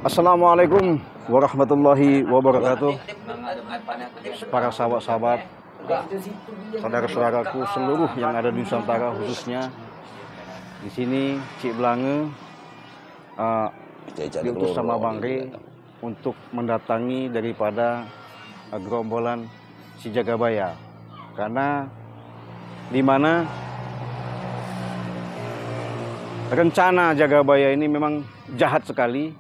Assalamualaikum warahmatullahi wabarakatuh. Para sahabat-sahabat, saudara-saudaraku seluruh yang ada di Nusantara, khususnya di sini Cik Blange diutus sama Bang Re untuk mendatangi daripada gerombolan si Jagabaya, karena di mana rencana Jagabaya ini memang jahat sekali.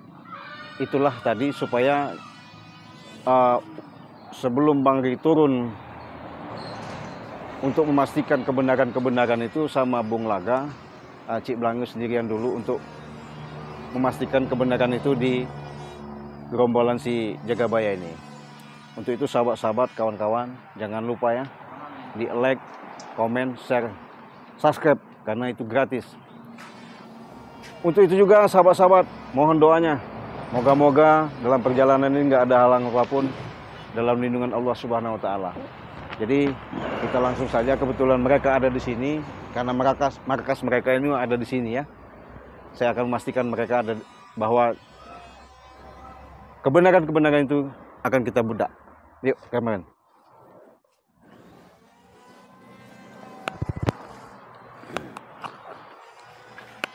Itulah tadi supaya sebelum Bang Ri turun untuk memastikan kebenaran itu sama Bung Laga, Cik Blange sendirian dulu untuk memastikan kebenaran itu di gerombolan si Jagabaya ini. Untuk itu sahabat-sahabat, kawan-kawan, jangan lupa ya di like, komen, share, subscribe, karena itu gratis. Untuk itu juga sahabat-sahabat, mohon doanya. Moga-moga dalam perjalanan ini nggak ada halang apapun, dalam lindungan Allah Subhanahu Wa Taala. Jadi kita langsung saja, kebetulan mereka ada di sini, karena markas mereka ini ada di sini ya. Saya akan memastikan mereka ada, bahwa kebenaran itu akan kita bedah. Yuk, kameramen.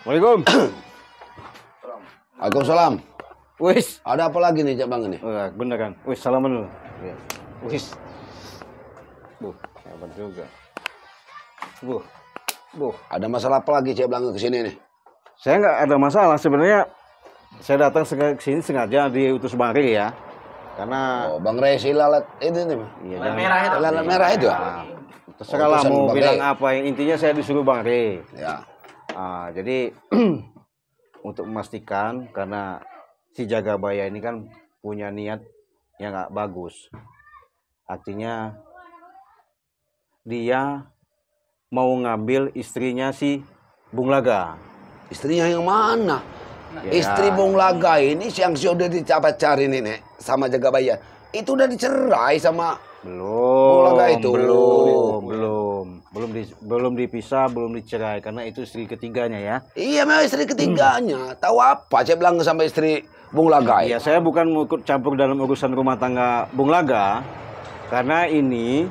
Waalaikumsalam. Waalaikumsalam. Wis, Ada apa lagi nih Cak Bang ini? bener kan? Wis, salaman dulu. Wis. Hebat juga. Ada masalah apa lagi Cak Bang kesini nih? Saya nggak ada masalah sebenarnya. Saya datang ke sini sengaja diutus Bang Re ya. Karena Bang Re si lalat itu nih. iya, Lalat merah itu ya? Terserah lah utusan mau Bang bilang Re. apa, intinya saya disuruh Bang Re. Ya. Jadi untuk memastikan, karena si Jagabaya ini kan punya niat yang nggak bagus. Artinya dia mau ngambil istrinya si Bung Laga. Istrinya yang mana? Ya. Istri Bung Laga ini yang sudah dicapacarin ini sama Jagabaya. Itu udah dicerai sama Bung Laga itu. Belum dipisah, belum dicerai, karena itu istri ketiganya ya. Iya, memang istri ketiganya. Tahu apa Cak Bang sama istri Bung Laga? Iya, saya bukan mau ikut campur dalam urusan rumah tangga Bung Laga, karena ini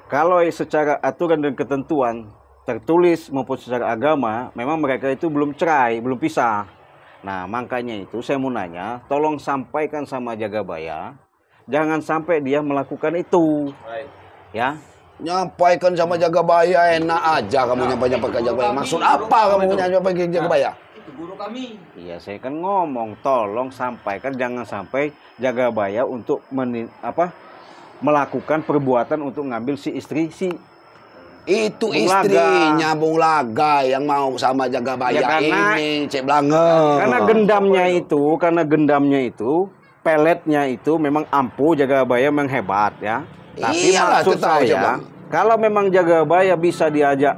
kalau secara aturan dan ketentuan tertulis maupun secara agama, memang mereka itu belum cerai, belum pisah. Nah, makanya itu saya mau nanya, tolong sampaikan sama Jagabaya, jangan sampai dia melakukan itu. Ya. Nyampaikan sama Jagabaya, enak aja kamu nyampaikan ke Jagabaya. Maksud apa kamu nyampaikan ke Jagabaya? Itu guru kami. Iya, saya kan ngomong, tolong sampaikan, jangan sampai Jagabaya untuk melakukan perbuatan untuk ngambil si istri si Itu Bung istrinya Bung Laga yang mau sama Jagabaya Ya, karena- ini, Cik Blange. karena gendamnya itu, peletnya itu memang ampuh, Jagabaya memang hebat ya. Tapi Iyalah, maksud itu tahu, saya, Bang. kalau memang Jagabaya bisa diajak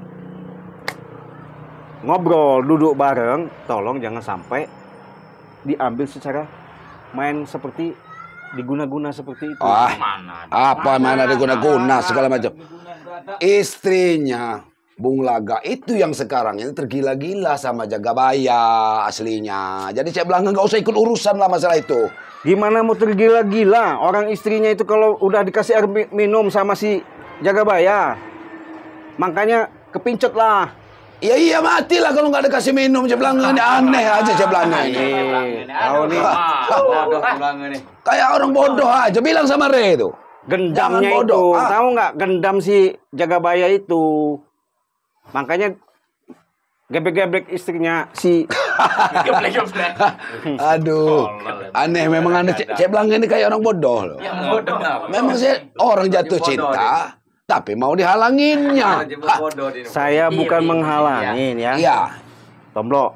ngobrol, duduk bareng, tolong jangan sampai diambil secara main seperti diguna-guna seperti itu. Mana diguna-guna segala macam. Istrinya Bung Laga itu yang sekarang ini tergila-gila sama Jagabaya aslinya. Jadi Cik Blange nggak usah ikut urusan lah masalah itu. Gimana mau tergila-gila? Orang istrinya itu kalau udah dikasih air minum sama si Jagabaya, makanya kepincut lah. Iya matilah kalau nggak dikasih minum Cik Blange ini aneh aja Cik Blange ini. Tahu nih, Kayak orang bodoh aja bilang sama Re itu. gendamnya Jangan itu, bodoh. tahu nggak gendam si Jagabaya itu, makanya gebrek-gebrek istrinya si. Aduh, aneh memang aneh. Cik Blange ini kayak orang bodoh loh. Memang sih orang jatuh cinta, tapi mau dihalanginnya. Saya bukan menghalangin ya. Iya. Tomblok,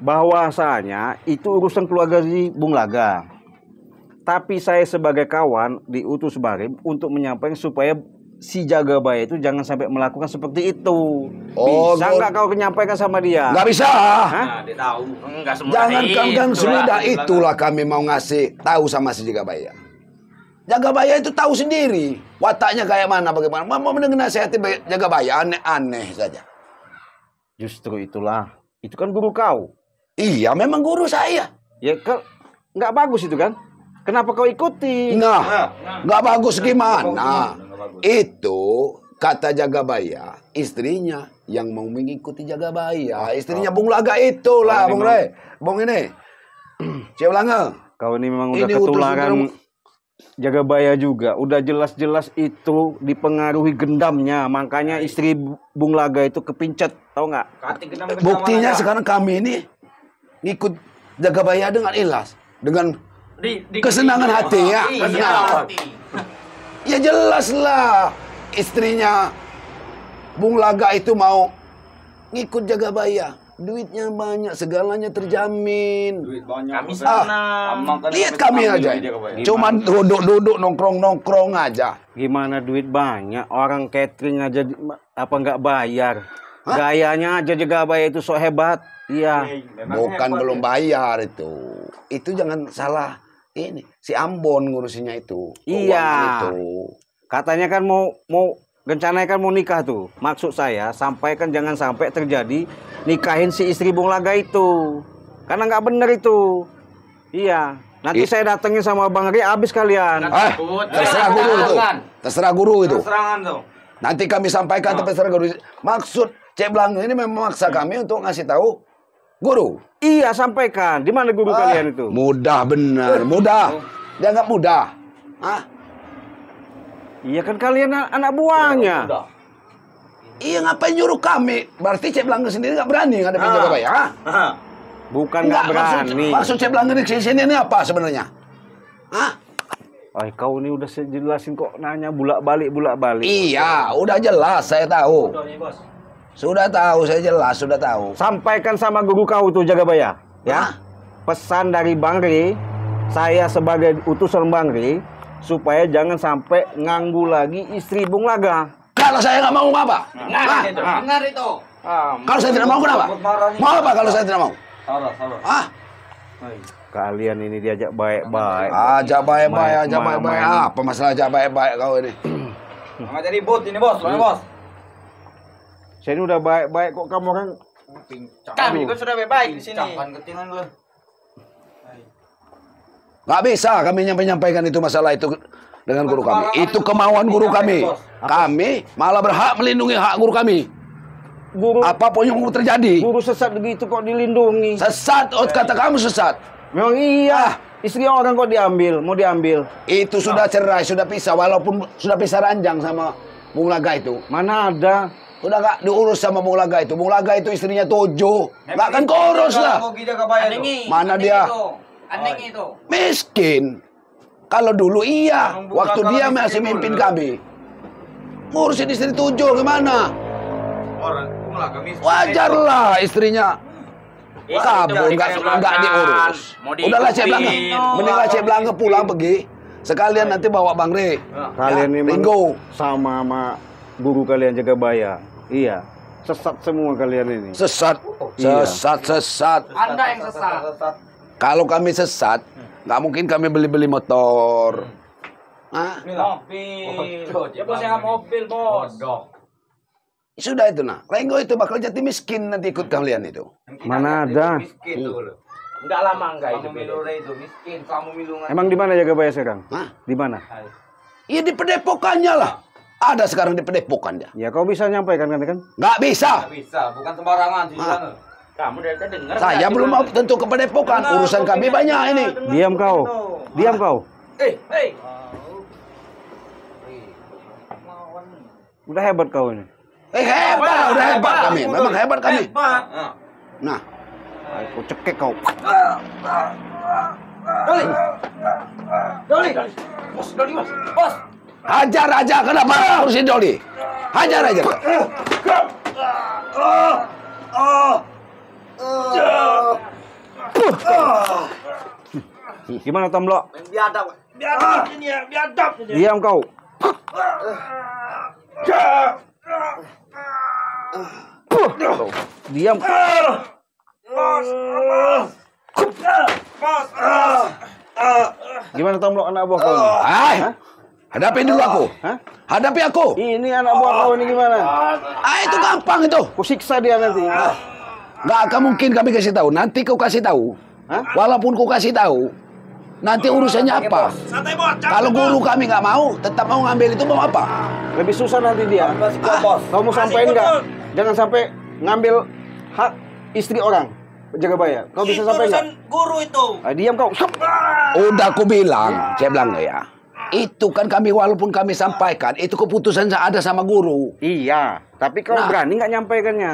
bahwasanya itu urusan keluarga si Bung Laga. Tapi saya sebagai kawan diutus Barim untuk menyampaikan supaya si Jagabaya itu jangan sampai melakukan seperti itu. Oh, Bisa nggak kau menyampaikan sama dia? Nggak bisa. Hah? Dia tahu. Enggak semua. Jangan kan semudah itulah kami mau ngasih tahu sama si Jagabaya. Jagabaya itu tahu sendiri wataknya kayak mana, bagaimana. Mau mendengar nasihati Jagabaya aneh-aneh saja. Justru itulah, itu kan guru kau. Iya, memang guru saya. Ya nggak bagus itu kan? Kenapa kau ikuti? Nah, nggak bagus gimana? Itu kata Jagabaya, istrinya yang mau mengikuti Jagabaya. Istrinya Bung Laga itulah, Bung Re. Bung ini. Cik Lange. Kau ini memang udah Ini ketularan Jagabaya juga. Udah jelas-jelas itu dipengaruhi gendamnya. Makanya istri Bung Laga itu kepincet, tahu nggak? Buktinya sekarang kami ini ngikut Jagabaya dengan ikhlas, dengan kesenangan hati ya. Nah, ya jelas lah istrinya Bung Laga itu mau ngikut Jagabaya. Duitnya banyak, segalanya terjamin. Duit banyak. Kami sana. Lihat kami aja. Cuman duduk-duduk nongkrong-nongkrong aja. Gimana duit banyak? Orang catering aja apa nggak bayar? Gayanya aja Jagabaya itu sok hebat. Iya. Bukan belum bayar itu. Itu jangan salah ini. Si Ambon ngurusinnya itu. Iya. Itu. Katanya kan mau rencananya kan mau nikah tuh. Maksud saya sampaikan jangan sampai terjadi nikahin si istri Bung Laga itu. Karena nggak bener itu. Iya. Nanti saya datengin sama Bang Ri habis kalian. Terserah guru itu. Terserah guru itu. Serangan tuh. Nanti kami sampaikan terserah guru. Maksud Cek Blange ini memaksa kami untuk ngasih tahu guru. Iya, sampaikan. Di mana guru kalian itu? Mudah benar, mudah. Dianggap mudah. Hah? Iya kan kalian anak buahnya. Iya ngapain nyuruh kami? Berarti Cek Blange sendiri nggak berani ngadepin Jagabaya. Hah? Bukan nggak berani. Maksud Cek Blange di sini ini apa sebenarnya? Hah? Kau ini udah saya jelasin kok nanya bulak-balik. Iya, udah jelas saya tahu. Sudah tahu, saya jelas, sudah tahu. Sampaikan sama guru kau tuh Jagabaya, ya. Pesan dari Bang Ri, saya sebagai utusan Bang Ri, supaya jangan sampai nganggu lagi istri Bung Laga. Kalau saya nggak mau apa? Dengar itu. Kalau saya tidak mau kenapa? Mau apa kalau saya tidak mau? Salah. Kalian ini diajak baik-baik. Ajak baik-baik. Apa masalah ajak baik-baik kau ini? Nggak jadi ribut ini bos, bos. Saya ini udah baik-baik kok kamu kan. Kami juga sudah baik di sini. Capan ketingan lu. Nggak bisa kami menyampaikan itu masalah itu dengan guru kami. Itu kemauan guru kami. Kami malah berhak melindungi hak guru kami. Guru Apapun yang mau terjadi. guru sesat begitu kok dilindungi. Sesat, kata kamu sesat. Memang iya. Istri orang kok mau diambil. Itu sudah cerai, sudah pisah. Walaupun sudah pisah ranjang sama Bung Laga itu. Mana ada? Sudah nggak diurus sama Bung Laga itu. Bung Laga itu istrinya 7. Nggak akan keurus lah. Mana dia? Aneh itu. Miskin. Kalau dulu iya. Waktu dia masih mimpin kami. Ngurusin istri 7 gimana? Wajar lah istrinya. Kabur nggak diurus. Udahlah Cek Blange. Mendinglah Cek Blange pulang pergi. Sekalian nanti bawa Bang Re. Kalian ini Ringo. sama guru kalian Jagabaya. Iya. Sesat semua kalian ini. Sesat. Iya. Sesat. Anda yang sesat. Kalau kami sesat, nggak mungkin kami beli motor. Hah? Mobil. Ya bos yang mobil bos. Sudah itu nah. Ringo itu bakal jadi miskin nanti ikut kalian itu. Mana ada? Miskin tuh. Enggak lama enggak Kamu milure itu miskin, kamu milungan. Emang di mana Jagabaya sekarang? Hah? Di mana? Iya di pedepokannya lah. Ada sekarang di pedepokan dia. Ya kau bisa nyampaikan kan? Nggak bisa. Nggak bisa, bukan sembarangan sih sana. Kamu dari tadi dengar. Saya belum mau tentu ke pedepokan. Urusan kami banyak ini. Diam kau. Diam kau. Udah hebat kau ini. Hebat, udah hebat kami. Memang hebat kami. Nah, Aku cekek kau. Doli. Bos. hajar aja. Kenapa urusin Doli? Hajar aja. Gimana Tomblok? Biadab ini ya, biadab. Diam kau. Diam. Gimana Tomblok anak buah kau? Hai, hadapin dulu aku. Hah? Hadapi aku. Ini anak buah kau ini gimana? Itu gampang itu. Ku siksa dia nanti. Nggak akan mungkin kami kasih tahu. Nanti kau kasih tahu. Hah? Walaupun kau kasih tahu, Nanti urusannya apa? Santai bos. Kalau guru kami nggak mau, tetap mau ngambil itu mau apa? Lebih susah nanti dia. Masih kok, bos. Kamu sampein nggak? Jangan sampai ngambil hak istri orang jaga bayar. Kau bisa sampai nggak? Guru itu. Diam kau. Udah aku bilang, saya bilang ya. Itu kan kami walaupun kami sampaikan, itu keputusan ada sama guru. Iya, tapi kau berani nggak nyampaikannya?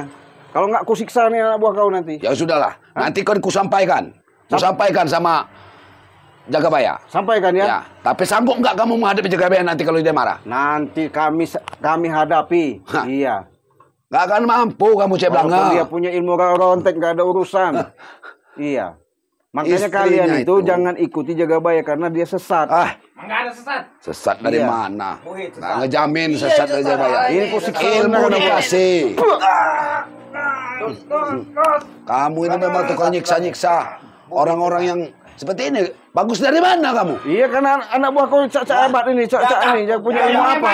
Kalau nggak kusiksa nih anak buah kau nanti. Ya sudahlah, nanti kan ku sampaikan. Ku sampaikan sama Jagabaya. Sampaikan ya. Ya, tapi sanggup nggak kamu menghadapi Jagabaya nanti kalau dia marah? Nanti kami hadapi. Hah. Iya. Nggak akan mampu kamu cek Walaupun belanga. dia punya ilmu rontek nggak ada urusan. Iya. Makanya Istrinya kalian itu itu. jangan ikuti Jagabaya karena dia sesat. Enggak ada sesat. Sesat dari Iya. mana? Muhid, Nggak ngejamin sesat dari Jagabaya. Ini kusik Ilmu dikasih. Kamu ini memang tukang nyiksa-nyiksa orang-orang yang seperti ini. Bagus dari mana kamu? Iya karena anak buah kau cak hebat ini, cak ini, yang punya ilmu apa?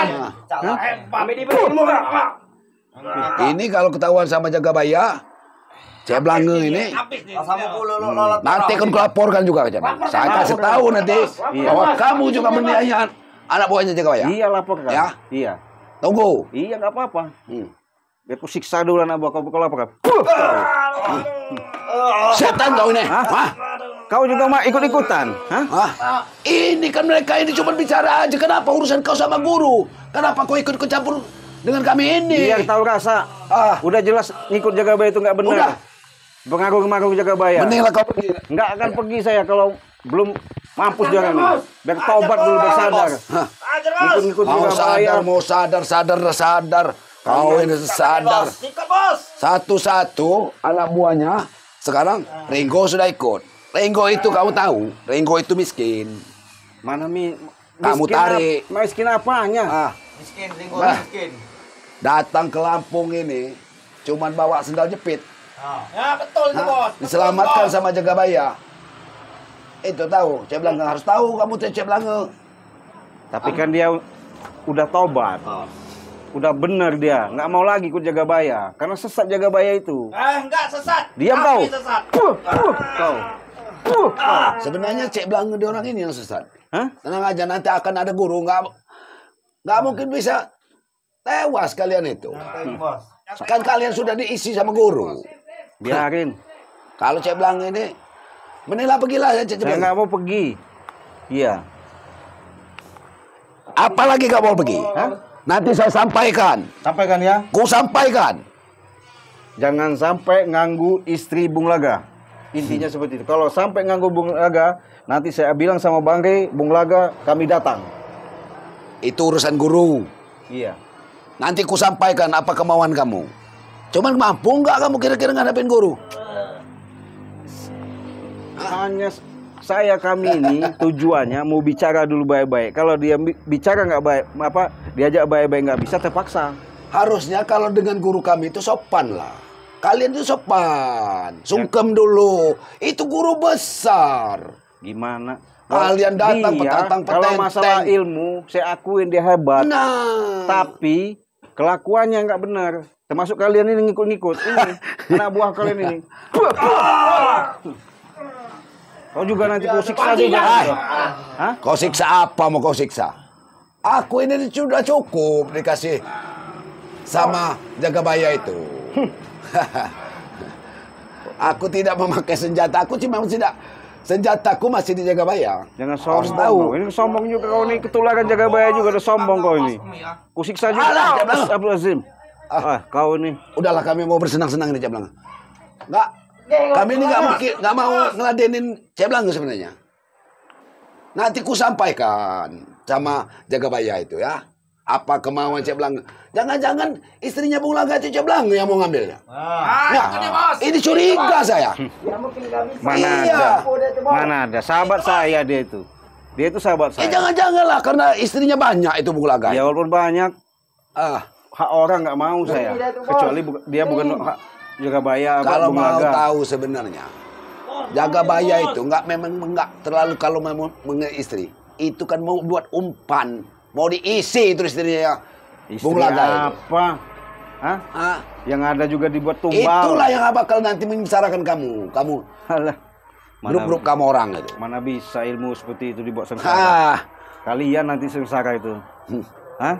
Kami diberi ilmu enggak? Ini kalau ketahuan sama Jagabaya, saya belanga ini. Habis nih. Sama puluh lo. Nanti kan kulaporkan juga ke Jagabaya. Saya kasih tahu nanti bahwa kamu juga menganiaya anak buahnya Jagabaya. Iya laporkan. Ya. Iya. Tunggu. Iya nggak apa-apa. Hmm. Biar ku siksa dulu anak buah kau laporkan. Setan kau ini. Hah? Kau juga mau ikut-ikutan? Hah? Hah? Ini kan mereka ini cuma bicara aja. Kenapa urusan kau sama guru? Kenapa kau ikut campur dengan kami ini? Biar tahu rasa. Udah jelas ngikut Jagabaya itu nggak benar. Udah. Pengaruh-pengaruh Jagabaya. Mendinglah kau pergi. Nggak akan pergi saya kalau belum mampus jangan nih. Biar tobat dulu biar sadar. Hah? Ngikut-ngikut Mau Jagabaya. sadar. Kau ini sadar. Ikut bos. Satu-satu anak buahnya sekarang Ringo sudah ikut. Ringo itu kamu tahu, Ringo itu miskin. Mana Kamu tarik. Miskin apanya? Miskin, Bah. miskin. Datang ke Lampung ini cuman bawa sendal jepit. Ya betul itu bos. Diselamatkan sama Jagabaya. Itu tahu, Cek Belanga harus tahu kamu Cek Belanga. Tapi kan dia udah tobat. Udah bener dia, nggak mau lagi ikut Jagabaya karena sesat Jagabaya itu. Enggak sesat. Diam Kami kau. sesat. Kau. Sebenarnya Cek Belanga dia orang ini yang sesat. Hah? Tenang aja nanti akan ada guru, nggak mungkin bisa tewas kalian itu. Bos. Kan kalian sudah diisi sama guru. Biarin. Kalau Cek Belanga ini menilah pergilah ya Cek Saya Belanga. nggak mau pergi. Iya. Apalagi gak mau pergi? Hah? Nanti saya sampaikan. Sampaikan ya. Ku sampaikan. Jangan sampai nganggu istri Bung Laga. Intinya seperti itu. Kalau sampai nganggu Bung Laga, nanti saya bilang sama Bang Rey, Bung Laga, kami datang. Itu urusan guru. Iya. Nanti ku sampaikan apa kemauan kamu. Cuman mampu nggak kamu kira-kira ngadepin guru? Hanya kami ini tujuannya mau bicara dulu baik-baik. Kalau dia bicara nggak baik, diajak baik-baik nggak bisa, terpaksa. Harusnya kalau dengan guru kami itu sopan lah. Kalian itu sopan. Sungkem dulu. Itu guru besar. Gimana? Kalian datang Dia, kalau masalah ilmu, saya akuin dia hebat. Nah. Tapi kelakuannya nggak benar. Termasuk kalian ini ngikut-ngikut. Ini anak buah kalian ini. Kau juga nanti kau siksa juga. Hah? Kau siksa apa mau kau siksa? Aku ini sudah cukup dikasih sama Jagabaya itu. Aku tidak memakai senjata. Aku cuma tidak senjataku masih di Jagabaya. Jangan Harus sombong. tahu. Ini sombong juga kau ini, ketularan Jagabaya juga ada sombong kau ini. Ku siksa juga. Alah, Jablang. Abdul Azim. Kau ini. Udahlah kami mau bersenang-senang nih Ceblanga. Kami ini nggak mau ngeladenin Ceblanga sebenarnya. Nanti ku sampaikan sama Jagabaya itu ya. Apa kemauan Ceblanga. Jangan-jangan istrinya Bung Laga itu Ceblanga yang mau ngambilnya. Nah, ini curiga saya. Mana Iya. ada? Mana ada? Sahabat saya dia itu. Dia itu sahabat saya. Jangan-jangan lah karena istrinya banyak itu Bung Laga. Ya walaupun banyak, Ah, hak orang nggak mau saya. Kecuali dia bukan hak Jagabaya. kalau Bung mau Laga. tahu sebenarnya Jagabaya itu nggak terlalu kalau mau istri itu kan mau buat umpan, mau diisi itu istrinya ya. Bung Istri Laga itu. apa? Hah? Ah, Yang ada juga dibuat tumbal. itulah yang bakal nanti membicarakan kamu. Alah. Grup-grup kamu orang itu. Mana bisa ilmu seperti itu dibuat sengsara. Ah, Kalian nanti sengsara itu. Hah?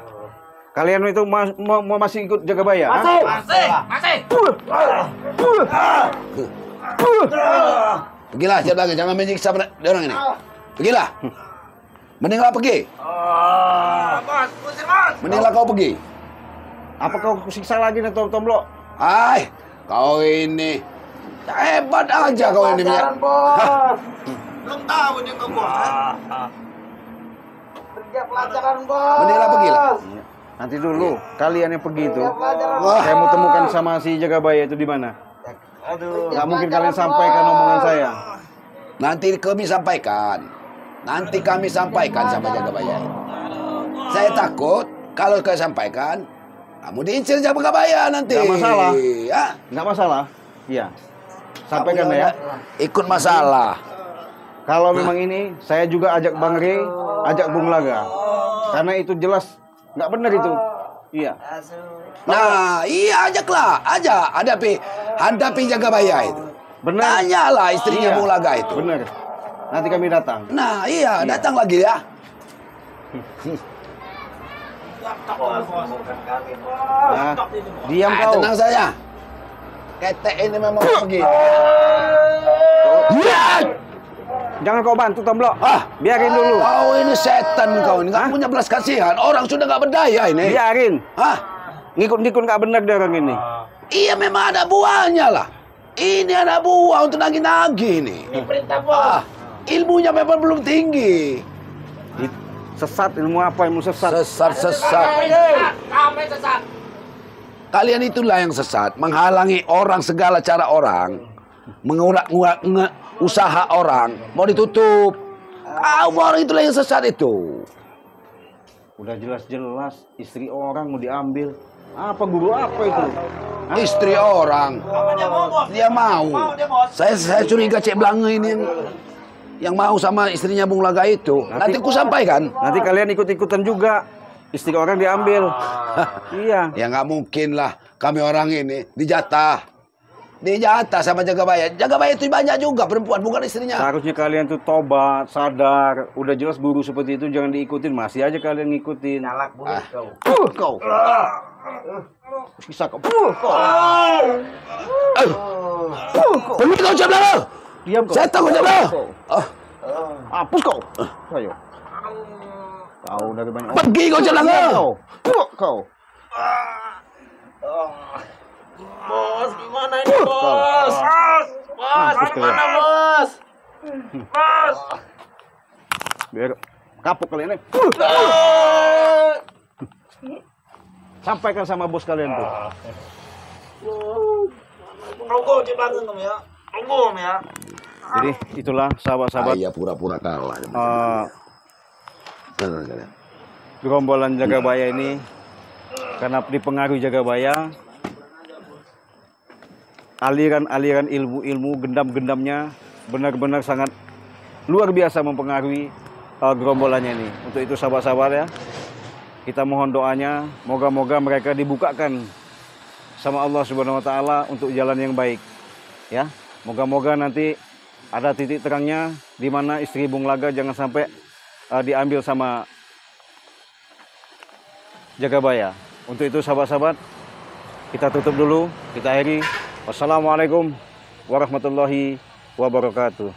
Kalian itu mau masih ikut jaga baya? Masih. pergilah Cik Blange, jangan menyiksa orang ini. Pergilah. Mendinglah pergi. Bos, usir bos. Mendinglah kau pergi. Apa kau siksa lagi nih Tomblok? Hai, kau ini hebat aja kau ini. Belum tahu juga bos. Kerja pelajaran bos. Mendinglah pergilah. Nanti dulu kalian yang pergi itu. Wah. Saya mau temukan sama si jaga baya itu di mana? Aduh. Gak mungkin kalian sampaikan omongan saya. Nanti kami sampaikan. Nanti kami sampaikan sama jaga baya. Saya takut kalau kau sampaikan, kamu diincar jaga baya nanti. Nggak masalah. Ya? Nggak masalah. Iya. Sampaikan ya. Ikut masalah. Kalau memang ini, saya juga ajak Bang Rey, ajak Bung Laga. Karena itu jelas nggak benar itu. Iya. Nah, iya ajaklah, hadapi jaga baya itu. Benar. Tanyalah istrinya Iya. Bung Laga itu. Benar. Nanti kami datang. Nah, iya, datang lagi ya. Nah, diam Ah, kau. tenang saja. Ketek ini memang pergi. Ya! Jangan kau bantu Tomblok. Ah, Biarin dulu. kau ini setan kau ini, nggak punya belas kasihan. Orang sudah nggak berdaya ini. Biarin. Hah? Ngikut-ngikut nggak benar dia orang ini. Iya memang ada buahnya lah. Ini ada buah untuk nagih-nagih ini. Perintah bos. Ah, ilmunya memang belum tinggi. Sesat ilmu apa? Ilmu sesat. Sesat. Kami sesat. Kalian itulah yang sesat, menghalangi orang segala cara orang, usaha orang mau ditutup. Orang itulah yang sesat itu. Udah jelas-jelas istri orang mau diambil. Apa guru apa itu? Hah? Istri orang, Dia mau bos. dia mau. Dia bos. Saya curiga Cik Blange ini yang mau sama istrinya Bung Laga itu. Nanti ku sampaikan. Nanti kalian ikut-ikutan juga. Istri orang diambil. Iya. Ya nggak mungkin lah kami orang ini dijatah sama jaga baya. Jaga baya itu banyak juga perempuan, bukan istrinya. Seharusnya kalian tuh tobat, sadar. Udah jelas guru seperti itu jangan diikutin. Masih aja kalian ngikutin. Nyalak bulut kau. Kau. Bisa kau. Kau. Pergi kau Cik Blange. Diam kau. Saya tahu Cik Blange. Hapus kau. Ayo. Kau dari banyak orang. Pergi kau Cik Blange. Kau. Kau. Bos, gimana ini bos? Bos, gimana bos? Bos. Biar kapok kalian. Sampaikan sama bos kalian tuh. Tunggu Cibangun kamu ya. Tunggu ya. Jadi itulah sahabat-sahabat Iya pura-pura kalah. gerombolan Jagabaya ini karena dipengaruhi Jagabaya, aliran-aliran ilmu-ilmu gendam-gendamnya benar-benar sangat luar biasa mempengaruhi gerombolannya ini. Untuk itu sahabat-sahabat ya, kita mohon doanya, moga-moga mereka dibukakan sama Allah Subhanahu wa taala untuk jalan yang baik. Ya, moga-moga nanti ada titik terangnya di mana istri Bung Laga jangan sampai diambil sama Jagabaya. Untuk itu sahabat-sahabat, kita tutup dulu, kita akhiri. Wassalamualaikum warahmatullahi wabarakatuh.